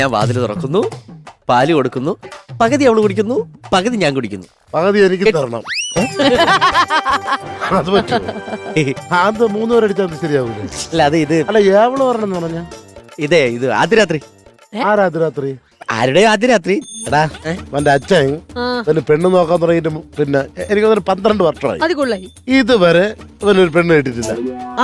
ഞാൻ വാതിൽ തുറക്കുന്നു, പാല് കൊടുക്കുന്നു, പകുതി അവള് കുടിക്കുന്നു, പകുതി ഞാൻ കുടിക്കുന്നു. പകുതി എനിക്ക് തരണം. അത് പറ്റുമോ? അത് 3 പേര് അടിച്ചാൽ ശരിയാവൂലേ? അല്ല അത് ഇത് അല്ല ഏവള് പറഞ്ഞെന്ന് പറഞ്ഞ ഇത് ആദ്യ രാത്രി. ആരാത്രി? ആരുടെ ആദ്യ രാത്രി? എടാ എന്റെ അച്ഛൻ ഒരു പെണ്ണ് നോക്കാൻ തുടങ്ങിയിട്ട് പിന്നെ എനിക്ക് 12 വർഷമായി. ഇതുവരെ അവനൊരു പെണ്ണ് കിട്ടിയിട്ടില്ല.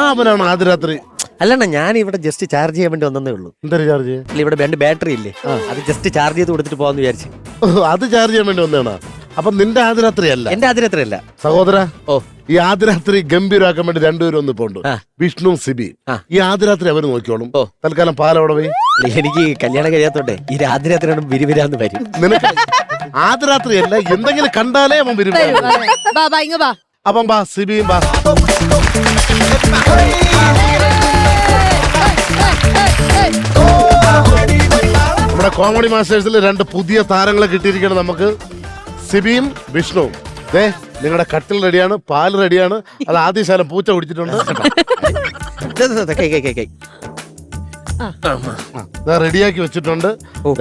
അവനാണ് ആദ്യ രാത്രി. അല്ലണ്ണ ഞാൻ ഇവിടെ ജസ്റ്റ് ചാർജ് ചെയ്യാൻ വേണ്ടി വന്നേ ഉള്ളൂ. എന്താ ചാർജ്? അല്ല ഇവിടെ 2 ബാറ്ററി ഇല്ലേ, അത് ജസ്റ്റ് ചാർജ് ചെയ്ത് കൊടുത്തിട്ട് പോവാന്ന് വിചാരിച്ചു. അത് ചാർജ് ചെയ്യാൻ വേണ്ടി വന്നതാണ്. അപ്പൊ നിന്റെ ആദ്യ രാത്രി അല്ല? എന്റെ ആദ്യ രാത്രി അല്ല സഹോദര. ഈ ആദ്യ രാത്രി ഗംഭീരാക്കാൻ വേണ്ടി 2 പേരും ഒന്ന് പോണ്ട്. വിഷ്ണു സിബി. ഈ ആദ്യ രാത്രി അവര് നോക്കിയോളും. തൽക്കാലം പാലവിടെ പോയി. എനിക്ക് കല്യാണം കഴിയാത്തോണ്ടേ ഈ ആദ്യ രാത്രി വിരിവിരാന്ന് വരും. നിനക്ക് ആദ്യ രാത്രി അല്ല, എന്തെങ്കിലും കണ്ടാലേ അവൻ വിരിവിരാ. അപ്പം ബാ സിബിയും ബാ. നമ്മുടെ കോമഡി മാസ്റ്റേഴ്സിൽ 2 പുതിയ താരങ്ങളെ കിട്ടിയിരിക്കണം നമുക്ക്. സിബിയും വിഷ്ണുവും. നിങ്ങളുടെ കട്ടിൽ റെഡിയാണ്, പാല് റെഡിയാണ്. അത് ആദ്യശാലം പൂച്ച കുടിച്ചിട്ടുണ്ട്. റെഡിയാക്കി വെച്ചിട്ടുണ്ട്.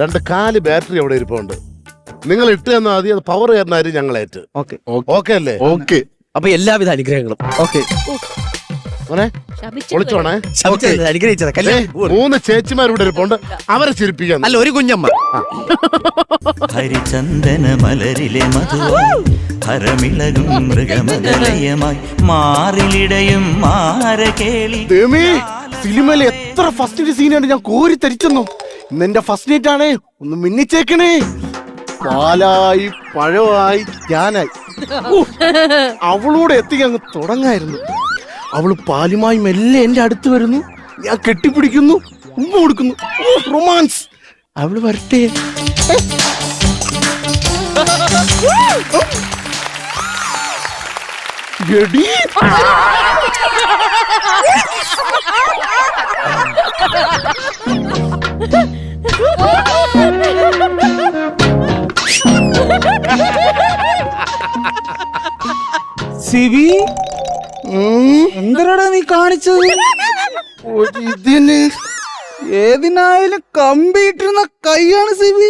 2 കാല് ബാറ്ററി അവിടെ ഇരിപ്പുണ്ട്. നിങ്ങൾ ഇട്ട് തന്നാൽ മതി. അത് പവർ കയറുന്നായിരുന്നു ഞങ്ങളേറ്റ്. ഓക്കെ അല്ലേ? ഓക്കെ. അപ്പൊ എല്ലാവിധ അനുഗ്രഹങ്ങളും. ഓക്കെ ഒളിച്ചോണേ. 3 ചേച്ചിമാരിവിടെ ഇരിപ്പുണ്ട്. അവരെ ചിരിപ്പിക്കാൻ. അല്ല ഒരു കുഞ്ഞമ്മ. ഹരിചന്ദന മലരിലെ മധുവായി ഹരമിളകും മൃഗമലയമായി മാറിലിടയും മാരകേളി. സിനിമയിൽ എത്ര ഫസ്റ്റ് സീനാണ് ഞാൻ കോരി തരിച്ചെന്നു. ഇന്നെന്റെ ഫസ്റ്റ് നൈറ്റ് ആണേ. ഒന്ന് മിന്നിച്ചേക്കണേ. പാലായി പഴമായി ഞാനായി. അവളോട് എത്തി അങ്ങ് തുടങ്ങായിരുന്നു. അവള് പാലുമായി മെല്ലെ എന്റെ അടുത്ത് വരുന്നു. ഞാൻ കെട്ടിപ്പിടിക്കുന്നു, ഉമ്മ കൊടുക്കുന്നു. റൊമാൻസ്. അവള് വരട്ടെ. സിബി, എന്തരടാ നീ കാണിച്ചത്? ഇതിന് ഏതിനായാലും കമ്പിയിട്ടിരുന്ന കൈയാണ് സിബി.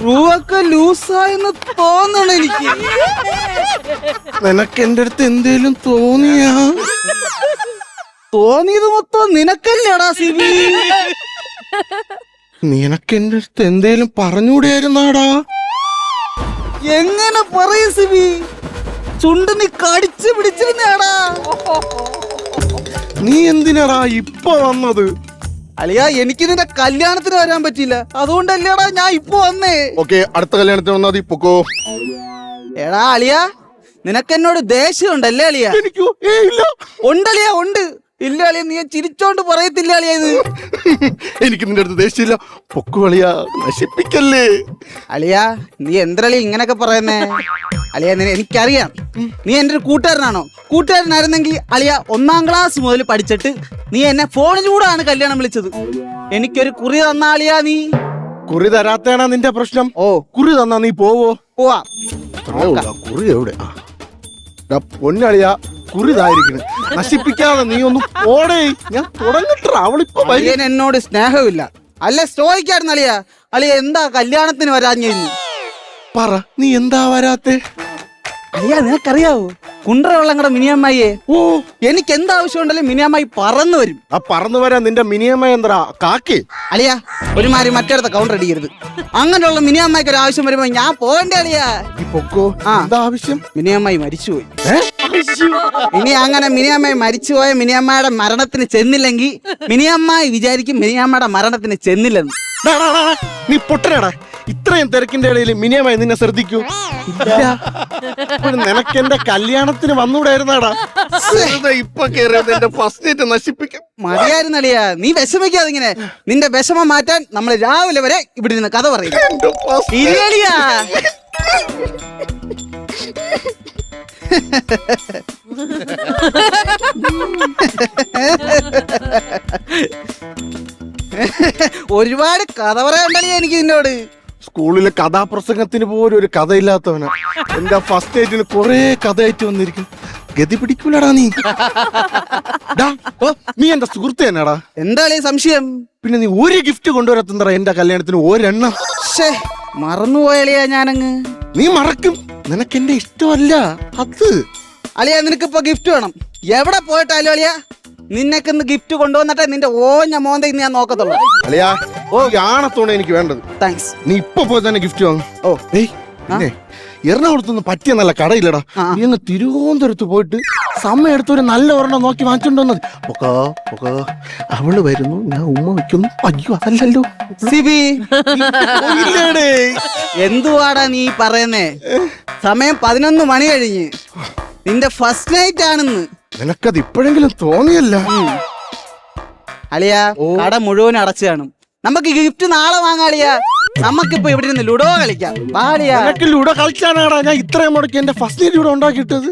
റൂവൊക്കെ ലൂസായെന്ന് തോന്നണ എനിക്ക്. നിനക്ക് എന്റെ അടുത്ത് എന്തേലും തോന്നിയാ? തോന്നിയത് മൊത്തം നിനക്കല്ലേടാ സിബി. നിനക്ക് എന്റെ അടുത്ത് എന്തേലും പറഞ്ഞുകൂടെയായിരുന്നാടാ? എങ്ങനെ പറയും സിബി? ചുണ്ട് നീ കടിച്ചു പിടിച്ചിരുന്നാടാ. നീ എന്തിനാടാ ഇപ്പൊ വന്നത്? അളിയാ, എനിക്ക് നിന്റെ കല്യാണത്തിന് വരാൻ പറ്റില്ല. അതുകൊണ്ടല്ലേടാ ഞാൻ ഇപ്പൊ വന്നേ. ഓക്കെ, അടുത്ത കല്യാണത്തിന് വന്നാ മതി. പൊക്കോ. എടാ അളിയാ, നിനക്ക് എന്നോട് ദേഷ്യം ഉണ്ടല്ലേ അളിയാ? എനിക്കോ? ഇല്ല. ഉണ്ടളിയാ, ഉണ്ട്. ഇല്ല അളിയ, നീ ചിരിച്ചോണ്ട് പറയത്തില്ല അളിയ ഇത്. എനിക്ക് നിന്റെ അടുത്ത് ദേഷ്യമില്ല. പൊക്കുവളിയാ, നശിപ്പിക്കല്ലേ. അളിയാ, നീ എന്തളിയ ഇങ്ങനൊക്കെ പറയുന്നേ? അളിയ, എനിക്കറിയാം നീ എന്റെ ഒരു കൂട്ടുകാരനാണോ. കൂട്ടുകാരനായിരുന്നെങ്കിൽ അളിയ 1ാം ക്ലാസ് മുതൽ പഠിച്ചിട്ട് നീ എന്നെ ഫോണിലൂടെയാണ് കല്യാണം വിളിച്ചത്. എനിക്കൊരു കുറി തന്ന അളിയാ നീ. കുറി തരാത്തയാണോ നിന്റെ പ്രശ്നം? കുറി തന്നാ നീ പോവാ. കുറി എവിടെ? പൊന്നളിയാ, കുറിതായിരിക്കണ്. നശിപ്പിക്കാതെ നീ ഒന്ന് പോടേ. ഞാൻ തുടങ്ങിട്ട് അവളിപ്പോ എന്നോട് സ്നേഹമില്ല. അല്ല ചോദിക്കായിരുന്നു അളിയ. അളിയ എന്താ കല്യാണത്തിന് വരാഞ്ഞിരുന്നു? പറ, നീ എന്താ വരാത്തെ? അളിയ, നിനക്കറിയാവോ കുണ്ടറവെള്ളങ്ങടെ മിനിയമ്മായിയെ? എനിക്ക് എന്താവശ്യം ഉണ്ടല്ലോ മിനിയമ്മായി പറന്നു വരും. ആ പറന്നു വരാൻ നിന്റെ മിനിയമ്മായി എന്താ കാക്കി? അളിയ, ഒരുമാതിരി മറ്റേടത്തെ കൗണ്ടർ അടിക്കരുത്. അങ്ങനെയുള്ള മിനിയമ്മായിക്ക് ഒരു ആവശ്യം വരുമ്പോ ഞാൻ പോകണ്ടേ അളിയ? പൊക്കോ. എന്താ ആവശ്യം? മിനിയമ്മായി മരിച്ചുപോയി. ഇനി അങ്ങനെ മിനിയമ്മായി മരിച്ചുപോയ മിനിയമ്മയുടെ മരണത്തിന് ചെന്നില്ലെങ്കിൽ മിനിയമ്മായി വിചാരിക്കും മിനിയമ്മയുടെ മരണത്തിന് ചെന്നില്ലെന്ന്. നീ പൊട്ടനാടാ. ഇത്രയും തിരക്കിന്റെ ഇടയിൽ മിനിയമായി നിന്നെ ശ്രദ്ധിക്കൂ? നിനക്ക് എന്റെ കല്യാണത്തിന് വന്നൂടായിരുന്നാടാ. ഇപ്പൊ കേറിയത് എന്റെ ഫസ്റ്റ് നൈറ്റ് നശിപ്പിക്കും. മതിയായിരുന്നളിയ, നീ വിഷമിക്കാതെ. ഇങ്ങനെ നിന്റെ വിഷമം മാറ്റാൻ നമ്മൾ രാവിലെ വരെ ഇവിടെ ഇരുന്ന് കഥ പറയും. ഒരുപാട് കഥ പറയാണ്ടല്ലേ എനിക്ക് നിന്നോട്. സ്കൂളിലെ കഥാപ്രസംഗത്തിന് പോലും ഒരു കഥയില്ലാത്തവനാ. എന്റെ ഫസ്റ്റ് നൈറ്റിന് കൊറേ കഥയായിട്ട് വന്നിരിക്കും. ഗതി പിടിക്കൂലടാ നീ. ഡാ, നീ എന്റെ സുഹൃത്ത് തന്നെടാ. എന്താ അളിയ സംശയം? പിന്നെ നീ ഒരു ഗിഫ്റ്റ് കൊണ്ടുവരത്തുണ്ടോ എന്റെ കല്യാണത്തിന്? ഒരെണ്ണം ശ്ശേ, മറന്നുപോയളിയാ ഞാനങ്ങ്. നീ മറക്കും. നിനക്ക് എന്റെ ഇഷ്ടമല്ല അത്. അളിയ നിനക്കിപ്പോ ഗിഫ്റ്റ് വേണം. എവിടെ പോയിട്ടാലും അളിയ നിന്നെക്കൊന്ന് ഗിഫ്റ്റ് കൊണ്ടുവന്നിട്ടേ നിന്റെ ഓഞ്ഞ മോന്ത ഇന്ന് ഞാൻ നോക്കത്തുള്ളൂ. അളിയാ, ആണത്തോടെ എനിക്ക് വേണ്ടത്. താങ്ക്സ്. നീ ഇപ്പൊ പോയി തന്നെ ഗിഫ്റ്റ് വാങ്ങും. ഓ പിന്നെ എറണാകുളത്തൊന്നും പറ്റിയ നല്ല കടയില്ലടാ. നീ അങ്ങ് തിരുവനന്തപുരത്ത് പോയിട്ട് സമയം എടുത്തൊരു നല്ല ഒരെണ്ണം നോക്കി വാങ്ങിച്ചോണ്ടോന്നത്. അവള് വരുന്നു, ഞാൻ ഉമ്മ വയ്ക്കുന്നു. അയ്യോ അതല്ലല്ലോ സിബി, എന്തുവാടാ നീ പറയുന്നേ? സമയം 11 മണി കഴിഞ്ഞ്. നിന്റെ ഫസ്റ്റ് നൈറ്റ് ആണെന്ന്. നിനക്കത് ഇപ്പോഴെങ്കിലും തോന്നിയല്ല. അളിയ കട മുഴുവൻ അടച്ചു കാണും. നമുക്ക് ഗിഫ്റ്റ് നാളെ വാങ്ങാളിയാ. നമുക്കിപ്പോ ഇവിടെ ഇരുന്ന് ലുഡോ കളിക്കാം. നിനക്ക് ലുഡോ കളിക്കാനാടാ ഞാൻ ഇത്രയും മുടക്കി എന്റെ ഫസ്റ്റ് നൈറ്റ് ഇവിടെ ഉണ്ടാക്കിയിട്ടത്.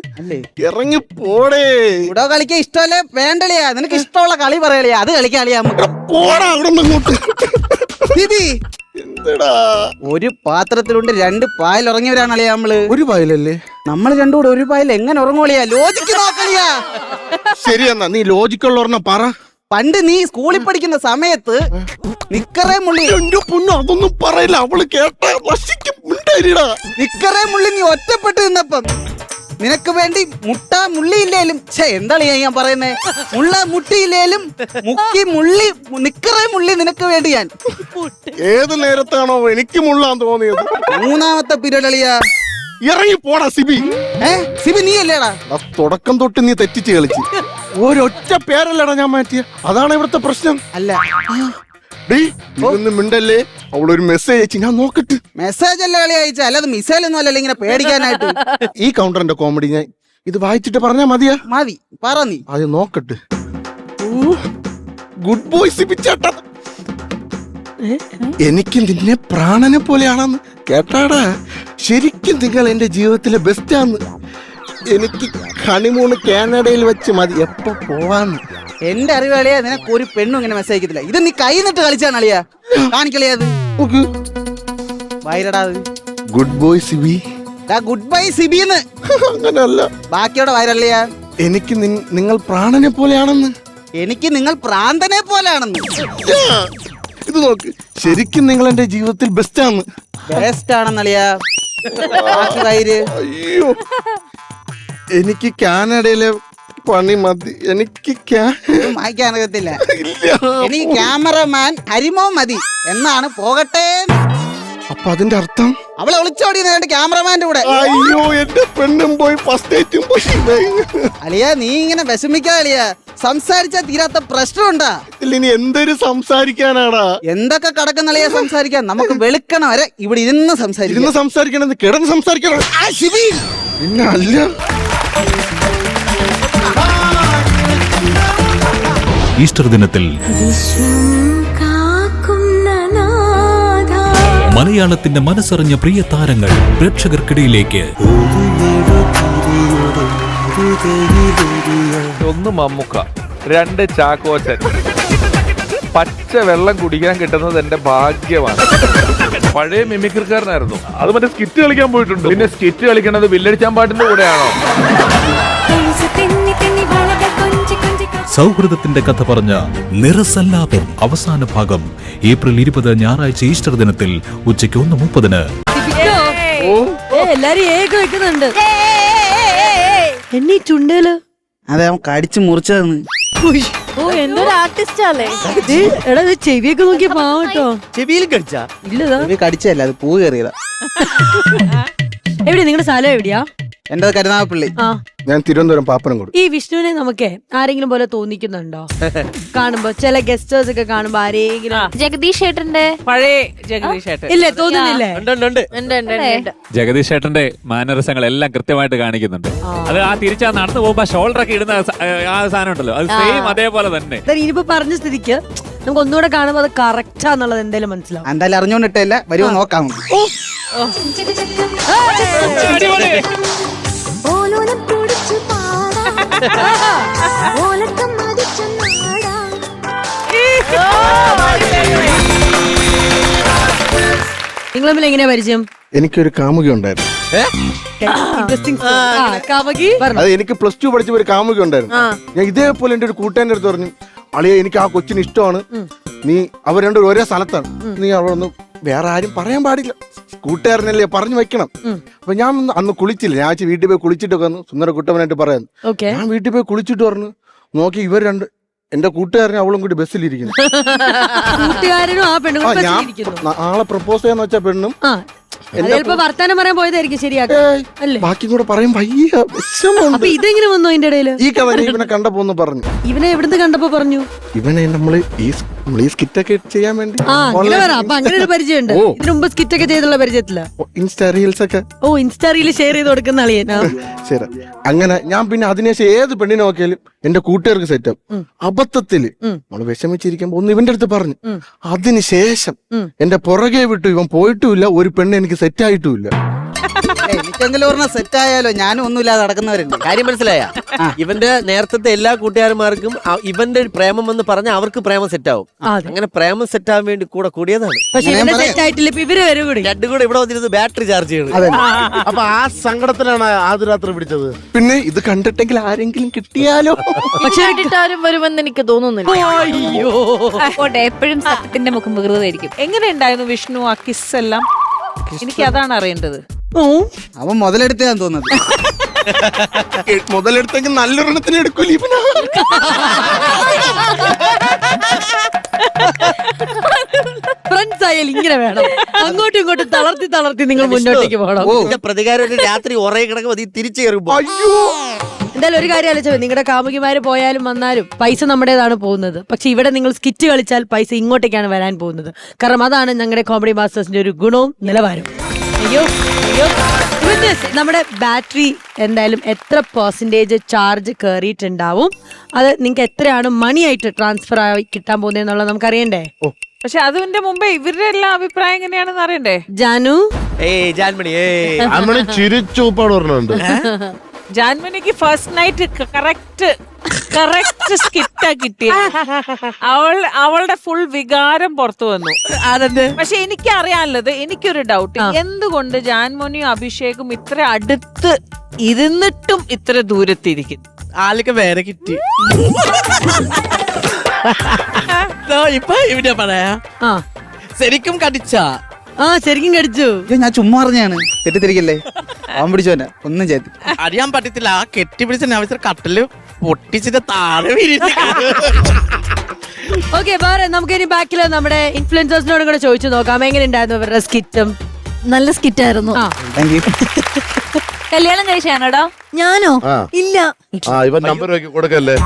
ഇറങ്ങി പോടേ. ലുഡോ കളിക്കാൻ ഇഷ്ടമല്ലേ? വേണ്ടളിയാ, നിനക്ക് ഇഷ്ടമുള്ള കളി പറയളിയാ, അത് കളിക്കാളിയാ. നമുക്ക് പോടാ അവിടെ നിന്ന്. എന്താടാ, ഒരു പാത്രത്തിലുണ്ട് 2 പായൽ ഉറങ്ങിയവരാണ് അളിയാ നമ്മള്. ഒരു പായലല്ലേ? നമ്മൾ രണ്ടും കൂടെ ഒരു പായൽ എങ്ങനെ ഉറങ്ങുകളിയാ? ലോജിക്ക് നോക്കളിയാ. ശരി എന്നാ നീ ലോജിക്കുള്ള ഒരെണ്ണം പറ. പണ്ട് നീ സ്കൂളിൽ പഠിക്കുന്ന സമയത്ത് നിക്കറേ മുള്ളി. എന്റെ പൊന്നു അതൊന്നും പറയില്ല, അവള് കേട്ടാ നശിക്കും. നിക്കറേ മുള്ളി നീ ഒറ്റപ്പെട്ട് നിന്നപ്പം നിനക്ക് വേണ്ടി മുട്ട മുള്ളിയില്ലേലും എന്താണ് ഞാൻ പറയുന്നേ, മുള്ള മുട്ടിയില്ലേലും മുക്കി മുള്ളി നിക്കറേ മുള്ളി നിനക്ക് വേണ്ടി ഞാൻ. ഏത് നേരത്താണോ എനിക്ക് മുള്ളാൻ തോന്നിയത്? 3ാമത്തെ പീരീഡ് അളിയാ. ഇറങ്ങി പോടാ സിബി. സിബി നീ അല്ലേടാ? തുടക്കം തൊട്ട് നീ തെറ്റിച്ച് കളിച്ച്. ഒരൊറ്റ പേരല്ലടാ ഞാൻ മാറ്റിയ. അതാണ് ഇവിടുത്തെ പ്രശ്നം. അല്ല ഇതൊന്നും മിണ്ടല്ലേ. അവളൊരു മെസ്സേജ് അയച്ചു, ഞാൻ നോക്കട്ടെ. മെസ്സേജ് അല്ലേ കളി അയച്ച, അല്ലാതെ മിസൈൽ ഒന്നും അല്ലല്ലോ ഇങ്ങനെ പേടിക്കാനായിട്ട്. ഈ കൗണ്ടറിന്റെ കോമഡി ഞാൻ ഇത് വായിച്ചിട്ട് പറഞ്ഞാ മതിയാ? മതി, പറ നീ. അത് നോക്കട്ടെ. ഗുഡ് ബോയ് സിബി ചേട്ടാ, എനിക്ക് നിന്നെ പ്രാണനെ പോലെയാണെന്ന് കേട്ടാടാ. ശരിക്കും നിങ്ങൾ എന്റെ ജീവിതത്തിലെ ബെസ്റ്റാന്ന്. എനിക്ക് ഹണിമൂണ് കാനഡയിൽ വെച്ച് മതി, എപ്പോ പോവാന്ന്. എന്റെ അറിവാളിയാ നിനക്ക് ഒരു പെണ്ണും ഇങ്ങനെ മെസ്സേജ് അയക്കത്തില്ല. ഇത് നീ കൈ നിട്ട് കളിച്ചാണ് അളിയാ. കാണിക്കളിയാ അത് വൈരടാ. Good boy Sibi. Good bye സിബിന്ന്. അങ്ങനല്ല, ബാക്കിയോടെ വൈരളിയാ. എനിക്ക് നിങ്ങൾ പ്രാണനെ പോലെയാണെന്ന്. എനിക്ക് നിങ്ങൾ പ്രാന്തനെ പോലെയാണെന്ന്. ഇത് നോക്ക്, ശരിക്കും നിങ്ങൾ എന്റെ ജീവിതത്തിൽ ബെസ്റ്റാന്ന്. ബെസ്റ്റ് ആണെന്നളിയാ. ബാക്കി വൈര്. അയ്യോ, എനിക്ക് കാനഡയിലെ പണി മതി. എനിക്ക് വായിക്കാൻ അറിയത്തില്ല. എനിക്ക് ക്യാമറമാൻ ഹരിമോ മതി എന്നാണ്. പോകട്ടെ. അപ്പൊ അതിന്റെ അർത്ഥം അവളെ ഒളിച്ചോടിയുന്ന ക്യാമറമാന്റെ കൂടെ. അയ്യോ, എന്റെ പെണ്ണും പോയി ഫസ്റ്റ് നൈറ്റും പോയി. അളിയാ നീ ഇങ്ങനെ വിഷമിക്കാ അളിയാ. സംസാരിച്ചാ തീരാത്ത പ്രശ്നമുണ്ടാ? ഇനി എന്തൊരു സംസാരിക്കാനാടാ? എന്തൊക്കെ കടക്കുന്ന അളിയാ സംസാരിക്കാൻ. നമുക്ക് വെളുക്കണ വരെ ഇവിടെ ഇരുന്ന് സംസാരിക്കണം. കിടന്ന് സംസാരിക്കണം. പിന്നെ അല്ല. ഈസ്റ്റർ ദിനത്തിൽ മലയാളത്തിന്റെ മനസ്സറിഞ്ഞ പ്രിയ താരങ്ങൾ പ്രേക്ഷകർക്കിടയിലേക്ക്. 1 മമ്മൂക്ക, 2 ചാക്കോച്ചൻ. പച്ച വെള്ളം കുടിക്കാൻ കിട്ടുന്നത് എന്റെ ഭാഗ്യമാണ്. പഴയ മിമിക്രിക്കാരനായിരുന്നു. അത് മറ്റേ സ്കിറ്റ് കളിക്കാൻ പോയിട്ടുണ്ട്. പിന്നെ സ്കിറ്റ് കളിക്കണത് വില്ലടിച്ചാൻ പാട്ടിന്റെ കൂടെയാണോ? സൗഹൃദത്തിന്റെ കഥ പറഞ്ഞ നിറസല്ലാപം അവസാന ഭാഗം ഏപ്രിൽ 20 ഞായറാഴ്ച ഈസ്റ്റർ ദിനത്തിൽ ഉച്ചയ്ക്ക് 1:30. എല്ലാരും ഏക വെക്കുന്നുണ്ട്. എന്നീ ചുണ്ടേല് അതെ അവൻ കടിച്ചു മുറിച്ചതെന്ന്. ഓ എന്തൊരു ആർട്ടിസ്റ്റ് അല്ലേ. എടാ ചെവിയൊക്കെ നോക്കിയ പാവട്ടോ. ചെവിയിൽ കടിച്ചാ? ഇല്ലതാ കടിച്ചല്ല, അത് പൂ കയറിയതാ. എവിടെയാ നിങ്ങളുടെ സ്ഥലം? എവിടെയാ? എന്റെ കരുനാഗപ്പള്ളി. ഞാൻ തിരുവനന്തപുരം പാപ്പനംകോട്. ഈ വിഷ്ണുവിനെ നമുക്ക് ആരെങ്കിലും പോലെ തോന്നിക്കുന്നുണ്ടോ? കാണുമ്പോ ചില ഗസ്റ്റേഴ്സ് ഒക്കെ കാണുമ്പോ ആരെങ്കിലും ജഗദീഷ് ഏട്ടന്റെ പഴയ ജഗദീഷ് ഏട്ടൻ ഇല്ലേ? തോന്നുന്നില്ലേ? ജഗദീഷ് ഏട്ടന്റെ മാനറിസങ്ങൾ എല്ലാം കൃത്യമായിട്ട് കാണിക്കുന്നുണ്ട്. അത് ആ തിരിച്ചാ നടന്നു പോകുമ്പോ ഷോൾഡർ ഒക്കെ ഇടുന്ന ആ സാധനം ഉണ്ടല്ലോ, അത് സെയിം അതേപോലെ തന്നെ. ഇനിയിപ്പോ പറഞ്ഞ സ്ഥിതിക്ക് നമുക്ക് ഒന്നുകൂടെ കാണുമ്പോ അത് കറക്റ്റാന്നുള്ളത് എന്തായാലും മനസ്സിലാവും. എന്തായാലും അറിഞ്ഞോണ്ടിട്ടല്ല, വരുമോ നോക്കാം. നിങ്ങൾ തമ്മിൽ എങ്ങനെയാ പരിചയം? എനിക്കൊരു കാമുക ഉണ്ടായിരുന്നു. Interesting story. കാമുകി പറഞ്ഞോ. അത് എനിക്ക് +2 പഠിച്ച ഒരു കാമുക ഉണ്ടായിരുന്നു. ഞാൻ ഇതേപോലെ എന്റെ ഒരു കൂട്ടുകാരൻ്റെ അടുത്ത് പറഞ്ഞു, അളിയ എനിക്ക് ആ കൊച്ചിന് ഇഷ്ടമാണ്, നീ അവർ രണ്ടും ഒരേ സ്ഥലത്താണ്, നീ അവിടെ ഒന്ന് വേറെ ആരും പറയാൻ പാടില്ല, കൂട്ടുകാരനല്ലേ പറഞ്ഞു വെക്കണം. അപ്പൊ ഞാൻ അന്ന് കുളിച്ചില്ല, ഞാൻ വീട്ടിൽ പോയി കുളിച്ചിട്ടൊക്കെ വന്നു സുന്ദര കുട്ടവനായിട്ട് പറയാന്ന്. Okay. ഞാൻ വീട്ടിൽ പോയി കുളിച്ചിട്ട് പറഞ്ഞു, നോക്കി ഇവർ രണ്ട് എന്റെ കൂട്ടുകാരനെ അവളും കൂടി ബസ്സിലിരിക്കുന്നു. കൂട്ടുകാരനും ആ പെണ്ണുങ്ങളും ഞാൻ ബസ്സിലിരിക്കുന്നു. ആളെ പ്രപ്പോസ് ചെയ്യാന്ന് വെച്ച പെണ്ണും ചിലപ്പോ വർത്താനം പറയാൻ പോയതായിരിക്കും. ശരിയാക്കി അല്ലേ? ബാക്കി കൂടെ പറയും വയ്യ വിഷമമുണ്ട്. അപ്പൊ ഇതെങ്ങനെ വന്നു അതിന്റെ ഇടയില്? ഈ കഥ ഞാൻ ഇവനെ കണ്ടപ്പോ ഒന്ന് പറഞ്ഞു. ഇവനെ എവിടുന്ന് കണ്ടപ്പോ പറഞ്ഞു? ഇവനെ നമ്മള് ഈ സ്കിറ്റൊക്കെ ചെയ്യാൻ വേണ്ടി അങ്ങനെ പറ. അപ്പൊ അങ്ങനെ ഒരു പരിചയമുണ്ട്. ഇതിനു മുമ്പ് സ്കിറ്റ് ഒക്കെ ചെയ്തുള്ള പരിചയത്തില്ല? ഇൻസ്റ്റാ റീൽസ് ഒക്കെ. ഓ, ഇൻസ്റ്റാ റീൽ ഷെയർ ചെയ്ത് കൊടുക്കുന്ന അളിയനാ. ശരി. അങ്ങനെ ഞാൻ പിന്നെ അതിനുശേഷം ഏത് പെണ്ണിനെ നോക്കിയാലും എന്റെ കൂട്ടുകാർക്ക് സെറ്റാവും. അബദ്ധത്തില് നമ്മള് വിഷമിച്ചിരിക്കുമ്പോ ഒന്ന് ഇവന്റെ അടുത്ത് പറഞ്ഞു. അതിനുശേഷം എന്റെ പുറകെ വിട്ടു ഇവൻ പോയിട്ടുമില്ല, ഒരു പെണ്ണ് എനിക്ക് സെറ്റ് ആയിട്ടുമില്ല. എനിക്കെങ്കിലും ഒരെണ്ണം സെറ്റ് ആയാലോ, ഞാനും ഒന്നുമില്ലാതെ നടക്കുന്നവരുണ്ട്. കാര്യം മനസ്സിലായ? ഇവന്റെ നേരത്തെ എല്ലാ കൂട്ടുകാരന്മാർക്കും ഇവന്റെ പ്രേമം എന്ന് പറഞ്ഞാൽ അവർക്ക് പ്രേമം സെറ്റ് ആവും. അങ്ങനെ പ്രേമം സെറ്റ് ആവാൻ വേണ്ടി കൂടെ കൂടിയതാണ്. പക്ഷെ ഇവന്റെ സെറ്റ് ആയിട്ടില്ല. ഇപ്പൊ ഇവര് വരും കൂടി. രണ്ടും കൂടെ ഇവിടെ വന്നിരുന്ന് ബാറ്ററി ചാർജ് ചെയ്യണം. അപ്പൊ ആ സങ്കടത്തിലാണ് ആദ്യ രാത്രി പിടിച്ചത്. പിന്നെ ഇത് കണ്ടിട്ടെങ്കിൽ ആരെങ്കിലും കിട്ടിയാലോ? പക്ഷെ ആരും വരുമെന്ന് എനിക്ക് തോന്നുന്നില്ല. അയ്യോ, പോട്ടെ, എപ്പോഴും സത്യത്തിന്റെ മുഖം വികൃതമായിരിക്കും. എങ്ങനെയുണ്ടായിരുന്നു വിഷ്ണു ആ കിസ് എല്ലാം? എനിക്ക് അതാണ് അറിയേണ്ടത്. അവൻ മുതലെടുത്താന്ന് തോന്നുന്നത്. മുതലെടുത്തെങ്കിൽ നല്ലൊരെണ്ണത്തിന് എടുക്കൂല ഇവനാ. ഫ്രണ്ട്സ് ആയാലും ഇങ്ങനെ വേണം. അങ്ങോട്ടും ഇങ്ങോട്ടും തളർത്തി നിങ്ങൾ മുന്നോട്ടേക്ക് പോകണം. ഇതിന്റെ പ്രതികാരം ഒരു രാത്രി ഉറയെ കിടക്കുമ്പോ അത് തിരിച്ചു കയറുമ്പോ എന്തായാലും ഒരു കാര്യം ആലോചിച്ചത്, നിങ്ങളുടെ കാമുകിമാര് പോയാലും വന്നാലും പൈസ നമ്മുടേതാണ് പോകുന്നത്. പക്ഷെ ഇവിടെ നിങ്ങൾ സ്കിറ്റ് കളിച്ചാൽ പൈസ ഇങ്ങോട്ടേക്കാണ് വരാൻ പോകുന്നത്. കാരണം അതാണ് ഞങ്ങളുടെ കോമഡി മാസ്റ്റേഴ്സിന്റെ ഒരു ഗുണവും നിലവാരവും. അയ്യോ അയ്യോ, നമ്മുടെ ബാറ്ററി എന്തായാലും എത്ര പെർസെന്റേജ് ചാർജ് കയറിയിട്ടുണ്ടാവും, അത് നിങ്ങൾക്ക് എത്രയാണ് മണി ആയിട്ട് ട്രാൻസ്ഫർ ആയി കിട്ടാൻ പോകുന്നതെന്നുള്ളത് നമുക്ക് അറിയണ്ടേ? പക്ഷെ അതിന്റെ മുമ്പേ ഇവരുടെ എല്ലാ അഭിപ്രായം എങ്ങനെയാണെന്ന് അറിയണ്ടേ? ജാനു, ജാൻമണി അമ്മണി ചിരിച്ചൂപ്പാട് പറഞ്ഞുണ്ട്. ജാൻമണിക്ക് ഫസ്റ്റ് നൈറ്റ് കറക്റ്റ് സ്കിറ്റാ കിട്ടിയ. അവളുടെ ഫുൾ വികാരം പുറത്തു വന്നു. പക്ഷെ എനിക്ക് അറിയാനുള്ളത്, എനിക്കൊരു ഡൗട്ട്, എന്തുകൊണ്ട് ജാൻമോനിയും അഭിഷേകും ഇത്ര അടുത്ത് ഇരുന്നിട്ടും ഇത്ര ദൂരത്തിരിക്കും? ആൾക്ക് വേറെ കിട്ടി. ഇപ്പൊ ഇവിടെ പറയാ ശരിക്കും കടിച്ചാ? ശരിക്കും കടിച്ചു. ഞാൻ ചുമ്മാ പറഞ്ഞാണ്, തെറ്റിദ്ധരിക്കല്ലേ. അവൻ പിടിച്ചോന്നെ ഒന്നും ചെയ്തു അറിയാൻ പറ്റത്തില്ല. ആ കെട്ടിപ്പിടിച്ച അവസരം കട്ടില് പൊട്ടിച്ചിട്ട് താഴെ വീഴുന്നു. ഓക്കെ, വേറെ നമുക്ക് ഇനി ബാക്കില് നമ്മുടെ ഇൻഫ്ലുവൻസേഴ്സിനോടും കൂടെ ചോദിച്ചു നോക്കാം എങ്ങനെ ഉണ്ടായിരുന്നു അവരുടെ സ്കിറ്റും. നല്ല സ്കിറ്റായിരുന്നു. കല്യാണം കഴിച്ചാണോടാ? ഞാനോ? ഇല്ല. ഇവൻ നമ്പർ വെക്കി കൊടുക്കല്ലേ?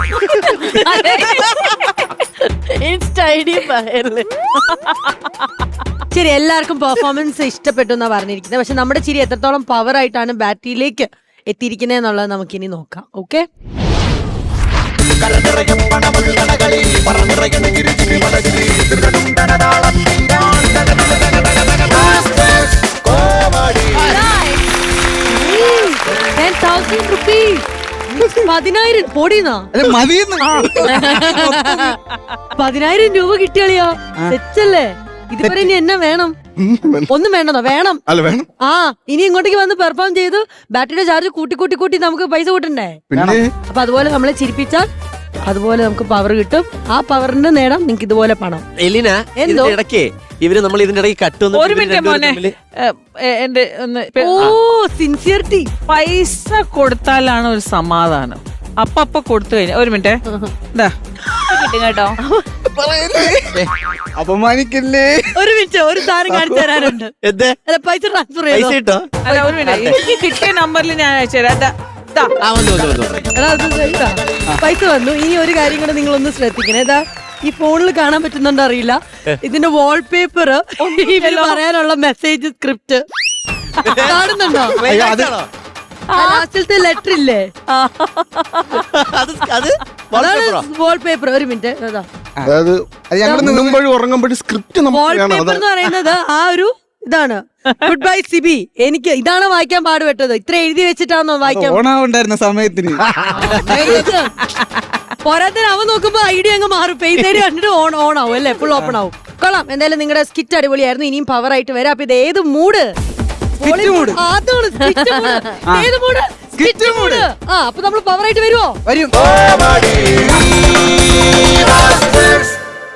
ശരി, എല്ലാവർക്കും പെർഫോമൻസ് ഇഷ്ടപ്പെട്ടു എന്നാ പറഞ്ഞിരിക്കുന്നത്. പക്ഷെ നമ്മുടെ ചിരി എത്രത്തോളം പവർ ആയിട്ടാണ് ബാറ്ററിയിലേക്ക് എത്തിയിരിക്കുന്നത് എന്നുള്ളത് നമുക്കിനി നോക്കാം. ഓക്കെ, ₹10,000 പൊടിന്നാ 10,000 രൂപ കിട്ടിയാളിയാ. തെറ്റല്ലേ? ഇതുവരെ ഇനി എന്നാ വേണം? ഒന്നും വേണമെന്നോ? വേണം. ഇനി ഇങ്ങോട്ടേക്ക് വന്ന് പെർഫോം ചെയ്തു ബാറ്ററിയുടെ ചാർജ് കൂട്ടി നമുക്ക് പൈസ കൂട്ടണ്ടേ? അപ്പൊ അതുപോലെ നമ്മളെ ചിരിപ്പിച്ചാൽ അതുപോലെ നമുക്ക് പവർ കിട്ടും. ആ പവറിന് നേടാം നിങ്ങൾക്ക് ഇതുപോലെ പണം. എലിന, ഇടയ്ക്ക് ഇവര് നമ്മൾ ഇതിന്റെ ഇടയ്ക്ക് കട്ടുന്നു. ഒരു മിനിറ്റ് മോനെ, എന്റെ ഒന്ന് സിൻസിയറിറ്റി. പൈസ കൊടുത്താലാണ് ഒരു സമാധാനം. അപ്പൊ കൊടുത്തു കഴിഞ്ഞ ഒരു മിനിറ്റ് കിട്ടും കേട്ടോ. അപമാനിക്കല്ലേ? ഒരു മിനിറ്റ്, ഒരു സാധനം കാണിച്ചു തരാനുണ്ട്. പൈസ ട്രാൻസ്ഫർ ചെയ്തോ? അല്ല, ഒരു മിനിറ്റ്, എനിക്ക് കിട്ടിയ നമ്പറിൽ ഞാൻ അയച്ചുതരാം. പൈസ വന്നു. ഇനി ഒരു കാര്യം കൂടെ നിങ്ങളൊന്ന് ശ്രദ്ധിക്കണേ. ഈ ഫോണിൽ കാണാൻ പറ്റുന്നുണ്ടോ അറിയില്ല, ഇതിന്റെ വാൾപേപ്പർ പറയാനുള്ള മെസ്സേജ് സ്ക്രിപ്റ്റ് കാണുന്നുണ്ടോ? ലാസ്റ്റിലത്തെ ലെറ്റർ ഇല്ലേ, വാൾപേപ്പർ. ഒരു മിനിറ്റ്, ഉറങ്ങുമ്പോഴും സ്ക്രിപ്റ്റ് വാൾപേപ്പർ എന്ന് പറയുന്നത് ആ ഒരു ഇതാണ്. ഗുഡ് ബൈ സിബി, എനിക്ക് ഇതാണ് വായിക്കാൻ പാടുപെട്ടത്. ഇത്ര എഴുതി വെച്ചിട്ടാണോ വായിക്കാൻ ഉണ്ടായിരുന്ന സമയത്തിന്? പോരാത്തിന് അവൻ നോക്കുമ്പോ ഐഡിയ അങ്ങ് മാറും. ഫേസ് ഐഡി കണ്ടിട്ട് ഓൺ ആവും അല്ലേ, ഫുൾ ഓപ്പൺ ആവും. കൊള്ളാം. എന്തായാലും നിങ്ങളുടെ സ്കിറ്റ് അടിപൊളിയായിരുന്നു. ഇനിയും പവർ ആയിട്ട് വരാം. അപ്പൊ ഇത് ഏത് മൂഡ്? Skit mood. അതാണ് skit mood. ഏത് മൂഡ്? Skit mood. അപ്പൊ നമ്മൾ പവർ ആയിട്ട് വരുമോ? വരും.